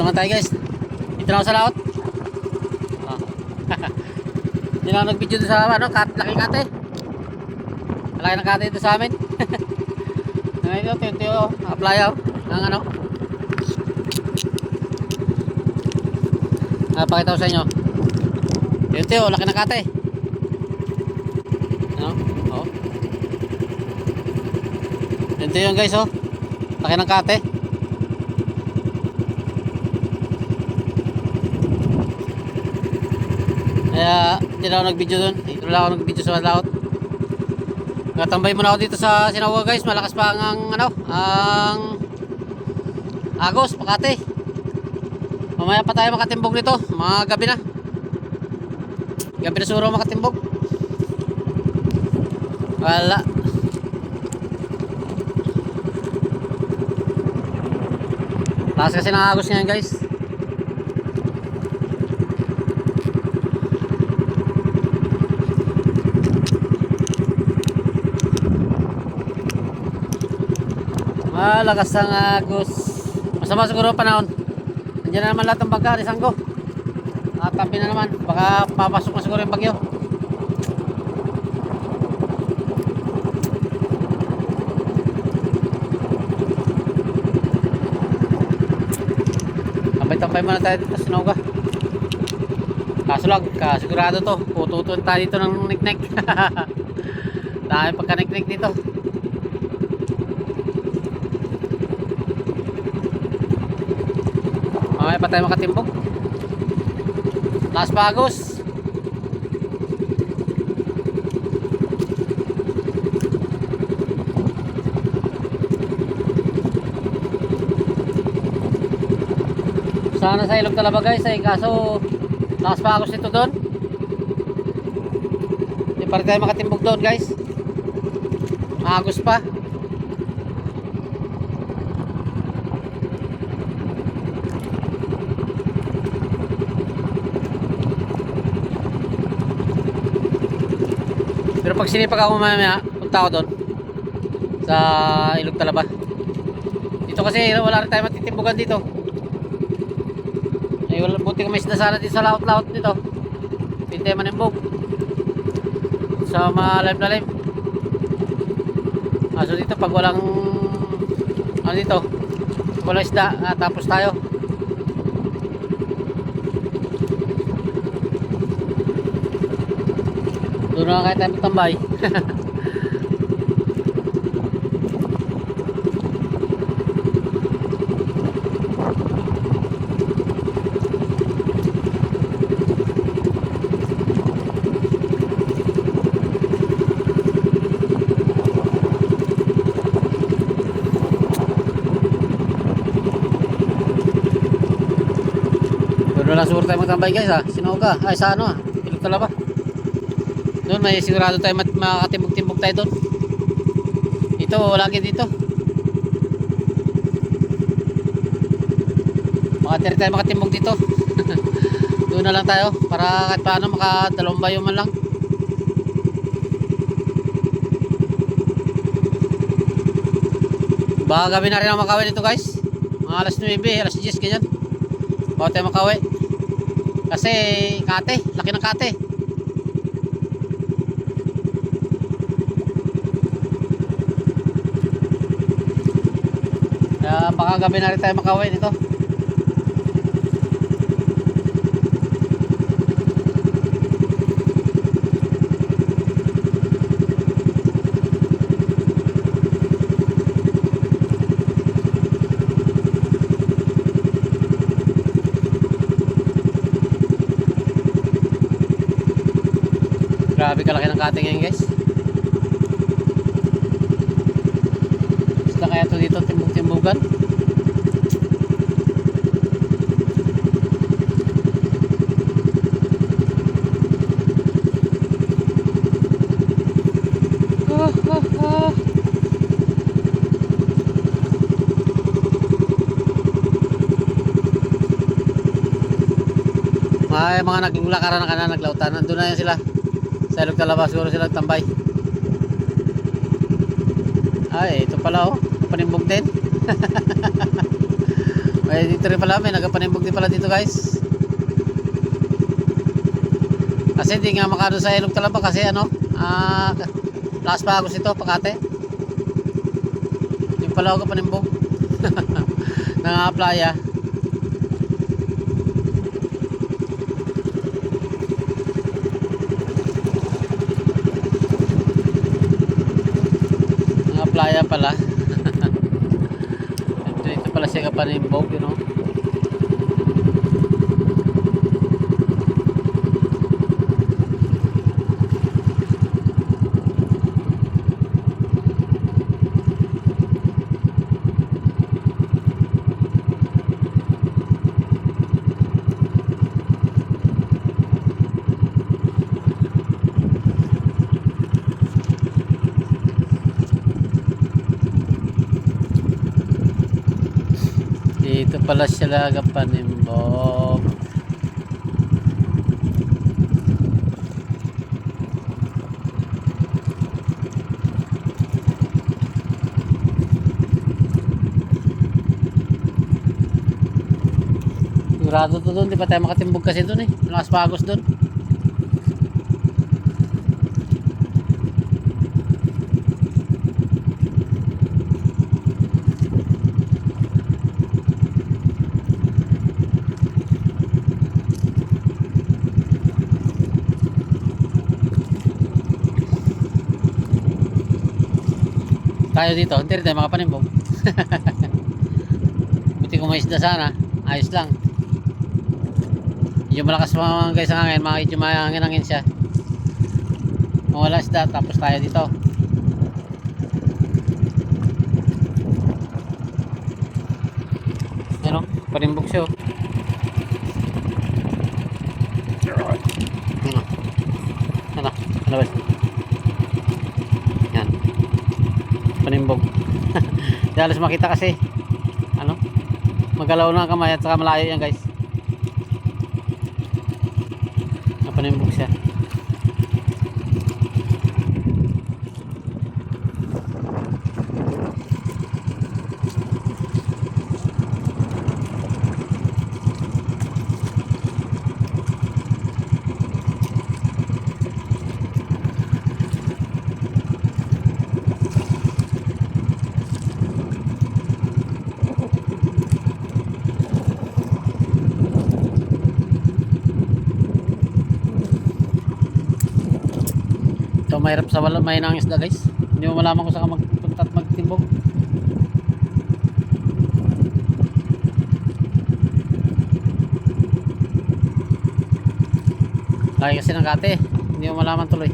naman tayo guys. Dito na ako sa laot. Oh. Hindi na ako nag-video doon sa ano, laki kate. Malaki ng kate dito sa amin. Ngayon ito, tiyo, apply ako ng ano. Pakita ko sa inyo. Tiyo, laki ng kate. Ano? Oh. Ito yun guys, oh. Laki ng kate. Kaya hindi na ako nag-video doon. Dito lang ako nag-video sa laot. Natambay muna ako dito sa Sinawa guys. Malakas pa ang ano, ang agos, Makati. Mamaya pa tayo makatimbog nito. Mga gabi na. Gabi na siguro makatimbog. Wala. Taas kasi ng agos ngayon guys. Malakas ang agos. Masama siguro ang panahon. Nandiyan na naman lahat ng bagka, Risanggo. Tabi na naman. Baka papasok na siguro yung bagyo. Tambay-tambay muna tayo dito sa Sinawa. Kaso lang, sigurado to. Pututun tayo dito ng niknek. Dahil pagka-niknek dito. Mamaya pa tayo makatimbog. Las Pagos. Sana sa Ilog Talaba guys ay kaso Las Pagos ito doon. Hindi pa rin tayo makatimbog doon guys. Agos pa. Pero pag sinipag ako mamaya, punta ako doon sa Ilog Talaba. Dito kasi wala rin tayo matitimbugan dito. Ay, wala, buti kami isda sana dito sa laot-laot dito. Hindi tayo manimbog sa malalim na lalim. So dito pag walang ano dito, walang isda, tapos tayo. Doon na kaya tayo magtambay. Doon na lang siguro tayo magtambay guys ha. Sinawa ay sa ano Ilog Talaba. Doon may sigurado tayo makatimbog-timbog tayo doon. Ito lagi dito. Makatiri tayo makatimbog dito. Doon na lang tayo para kahit paano makadalawang bayo man lang. Baka gabi na rin ang makawi dito guys. Mga alas 9, alas 10 ganyan. Baka tayo makawi. Kasi kate, laki ng kate. Baka gabi na rin tayo makauwi nito. Grabe kalaki ng kate ngayon guys. Basta kaya to dito timbog-timbogan. May mga naglakaran na kana, naglautan. Nandun na yan sila. Sa Ilog Talaba siguro sila tambay. Ay, ito pala oh. Panimbog din. Ay, dito rin pala, may nagapanimbog din pala dito guys. Kasi hindi nga makano sa ilog talaba kasi ano, Las Bagos ito, Pakate. Yung pala ako panimbog. Ng playa. Mga playa pala. Ito pala siya kapanimbog, you know. Dito pala siya kapanimbog. Sigurado to doon, di pa tayo makatimbog kasi doon eh. Las Bagos doon. Tayo dito, hindi rin tayo makapanimbog. Buti kung may isda sana, ayos lang. Yung malakas mga guys ang hangin, makikita yung mahangin-hangin siya. Kung wala isda, tapos tayo dito. Ano? Panimbog siya. Ano? Ano ba? Yan. Panimbog. Di halos makita kasi. Ano? Magalaw na ang kamay at saka malayo yan guys. Panimbog siya. So mahirap sa wala may nang isda guys. Hindi mo malaman kung saan ka magpunta at magtimbog. Lagi kasi ng kate, hindi mo malaman tuloy.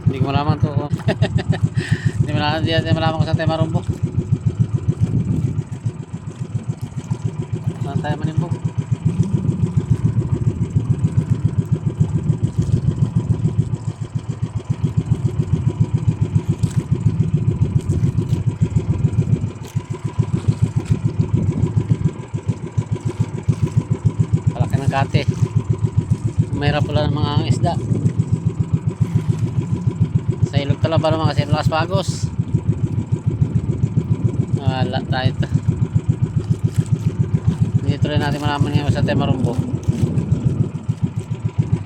Hindi ko malaman to. Hindi malaman kung saan tayo marumbok. Saan tayo manimbok. Palaki ng kate. Mahirap pala ng mga isda. Sa ilog talaba naman kasi Las Bagos. Wala tayo ito. Dito rin natin malaman ngayon sa tayo marumbok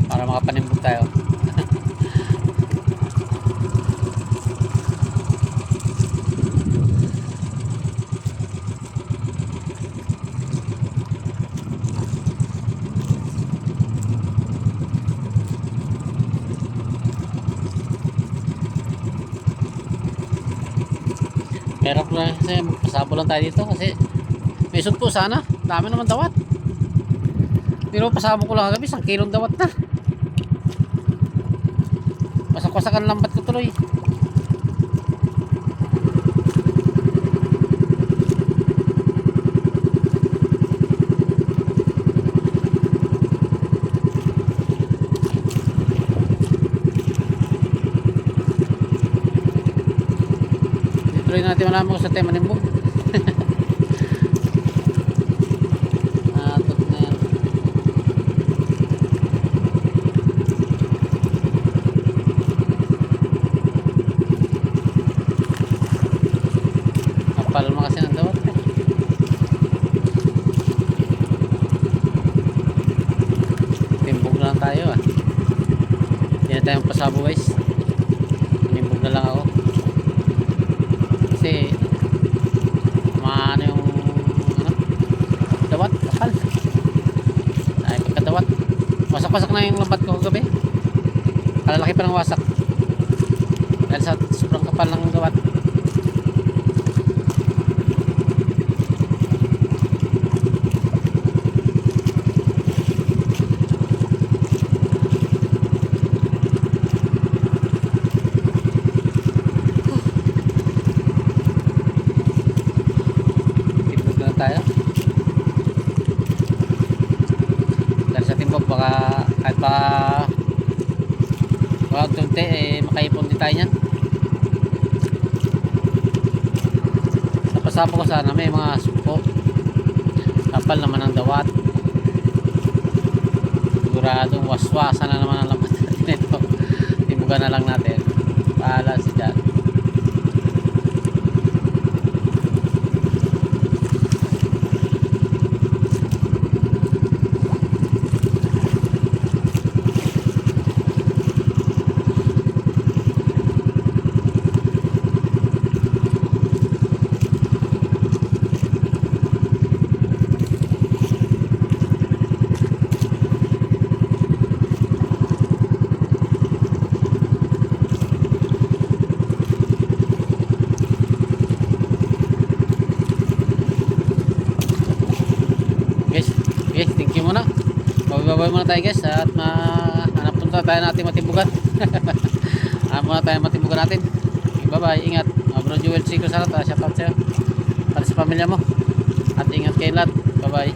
para makapanimbog tayo. Meron ko lang kasi magpasabo lang tayo dito kasi may sugpo sana. Dami naman dawat. Pero pasabo ko lang kagabi, 1 kilong dawat na. Wasak-wasakan lambat ko tuloy. tuloy na natin malaman kung sa tema nimbo. Atot na yan. Kapal mo kasi ng dawat. Timbog na lang tayo ah. Hindi na tayong pasabo guys. Timbog na lang ako. Kasi maano yung ano, dawat, kapal. Ay pagkadawat. Wasak-wasak na yung lambat ko kagabi. Kalalaki pa ng wasak. Dahil sa sobrang kapal ng dawat. Tayo dahil sa timbog baka kahit pa unti makaipon din tayo nyan. Napasapo ko sana may mga supo, kapal naman ang dawat, siguradong waswasan na naman ang laman natin ito. Timbugan na lang natin, pahala si dyan. Guys, thank you muna. Babay muna tayo guys at hanap punta tayo natin matimbugan. Hanap muna tayo matimbugan natin. Bye bye, ingat. Bro Jewel Chico Sarat, shout out sa'yo. Para sa pamilya mo. At ingat kayo lahat. Bye bye.